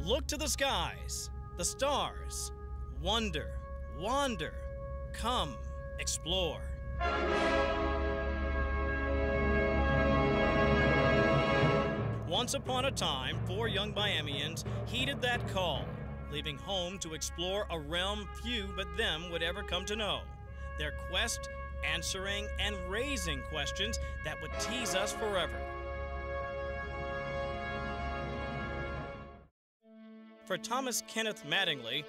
Look to the skies, the stars. Wonder, wander, come, explore. Once upon a time, 4 young Miamians heeded that call, leaving home to explore a realm few but them would ever come to know. Their quest, answering and raising questions that would tease us forever. For Thomas Kenneth Mattingly,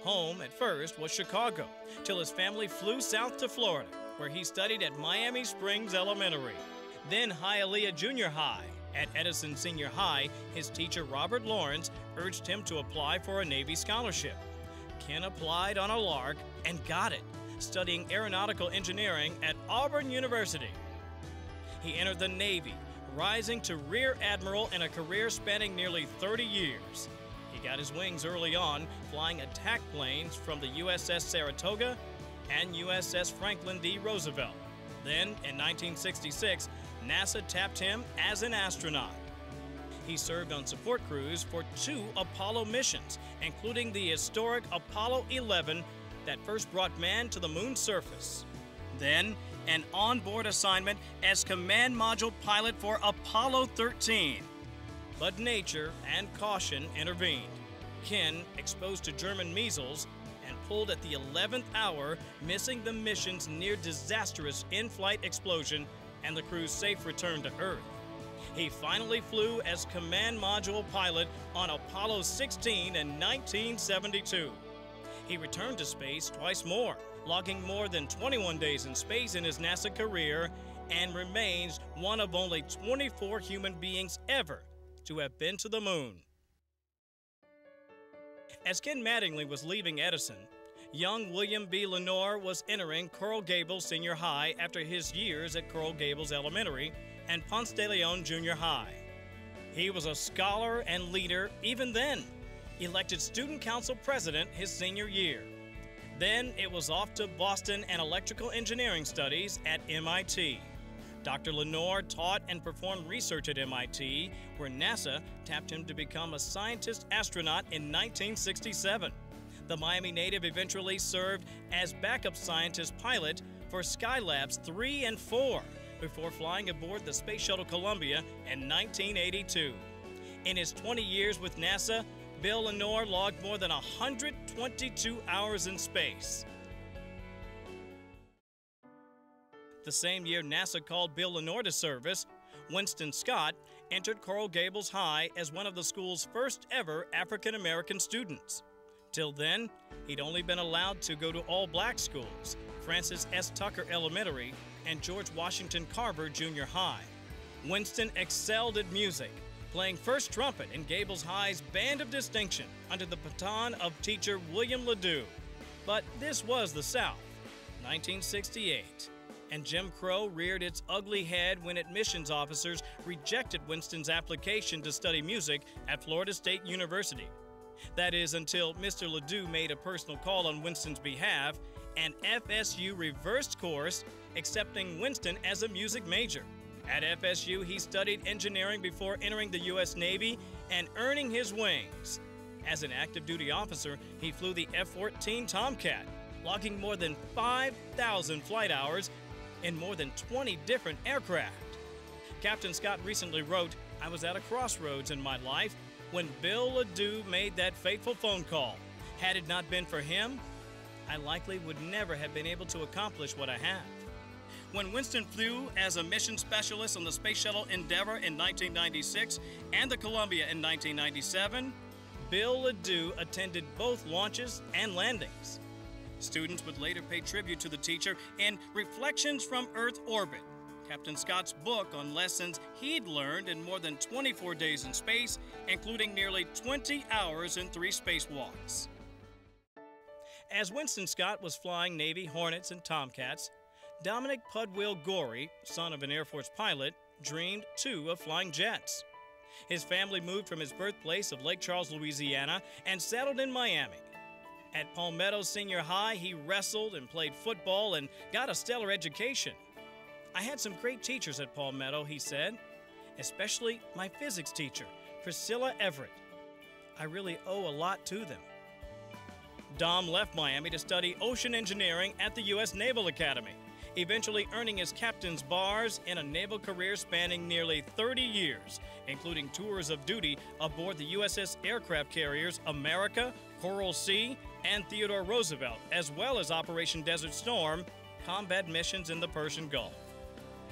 home at first was Chicago, till his family flew south to Florida, where he studied at Miami Springs Elementary, then Hialeah Junior High. At Edison Senior High, his teacher Robert Lawrence urged him to apply for a Navy scholarship. Ken applied on a lark and got it, studying aeronautical engineering at Auburn University. He entered the Navy, rising to Rear Admiral in a career spanning nearly 30 years. He got his wings early on, flying attack planes from the USS Saratoga and USS Franklin D. Roosevelt. Then, in 1966, NASA tapped him as an astronaut. He served on support crews for 2 Apollo missions, including the historic Apollo 11 that first brought man to the moon's surface. Then, an onboard assignment as command module pilot for Apollo 13. But nature and caution intervened. Ken, exposed to German measles, and pulled at the 11th hour, missing the mission's near-disastrous in-flight explosion and the crew's safe return to Earth. He finally flew as command module pilot on Apollo 16 in 1972. He returned to space twice more, logging more than 21 days in space in his NASA career, and remains one of only 24 human beings ever to have been to the moon. As Ken Mattingly was leaving Edison, young William B. Lenoir was entering Coral Gables Senior High after his years at Coral Gables Elementary and Ponce de Leon Junior High. He was a scholar and leader even then, elected student council president his senior year. Then it was off to Boston and electrical engineering studies at MIT. Dr. Lenoir taught and performed research at MIT, where NASA tapped him to become a scientist astronaut in 1967. The Miami native eventually served as backup scientist pilot for Skylabs 3 and 4 before flying aboard the Space Shuttle Columbia in 1982. In his 20 years with NASA, Bill Lenoir logged more than 122 hours in space. The same year NASA called Bill Lenoir to service, Winston Scott entered Coral Gables High as one of the school's first ever African-American students. Till then, he'd only been allowed to go to all-black schools, Francis S. Tucker Elementary and George Washington Carver Junior High. Winston excelled at music, playing first trumpet in Gables High's Band of Distinction under the baton of teacher William Ledoux. But this was the South, 1968. And Jim Crow reared its ugly head when admissions officers rejected Winston's application to study music at Florida State University. That is, until Mr. Ledoux made a personal call on Winston's behalf, and FSU reversed course, accepting Winston as a music major. At FSU, he studied engineering before entering the U.S. Navy and earning his wings. As an active duty officer, he flew the F-14 Tomcat, logging more than 5,000 flight hours in more than 20 different aircraft. Captain Scott recently wrote, "I was at a crossroads in my life when Bill Ledoux made that fateful phone call. Had it not been for him, I likely would never have been able to accomplish what I have." When Winston flew as a mission specialist on the Space Shuttle Endeavour in 1996 and the Columbia in 1997, Bill Ledoux attended both launches and landings. Students would later pay tribute to the teacher in Reflections from Earth Orbit, Captain Scott's book on lessons he'd learned in more than 24 days in space, including nearly 20 hours in 3 spacewalks. As Winston Scott was flying Navy Hornets and Tomcats, Dominic Pudwill Gorie, son of an Air Force pilot, dreamed too of flying jets. His family moved from his birthplace of Lake Charles, Louisiana, and settled in Miami. At Palmetto Senior High, he wrestled and played football and got a stellar education. "I had some great teachers at Palmetto," he said, "especially my physics teacher, Priscilla Everett. I really owe a lot to them. Dom left Miami to study ocean engineering at the U.S. Naval Academy, eventually earning his captain's bars in a naval career spanning nearly 30 years, including tours of duty aboard the USS aircraft carriers America, Coral Sea, and Theodore Roosevelt, as well as Operation Desert Storm, combat missions in the Persian Gulf.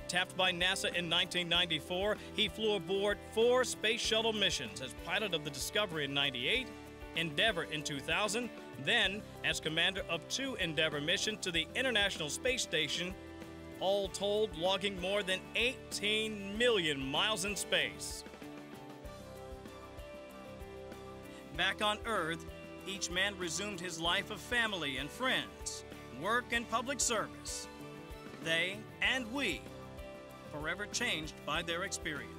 Tapped by NASA in 1994, he flew aboard 4 Space Shuttle missions as pilot of the Discovery in '98, Endeavour in 2000, then as commander of 2 Endeavour missions to the International Space Station, all told logging more than 18 million miles in space. Back on Earth, each man resumed his life of family and friends, work and public service. They and we, forever changed by their experience.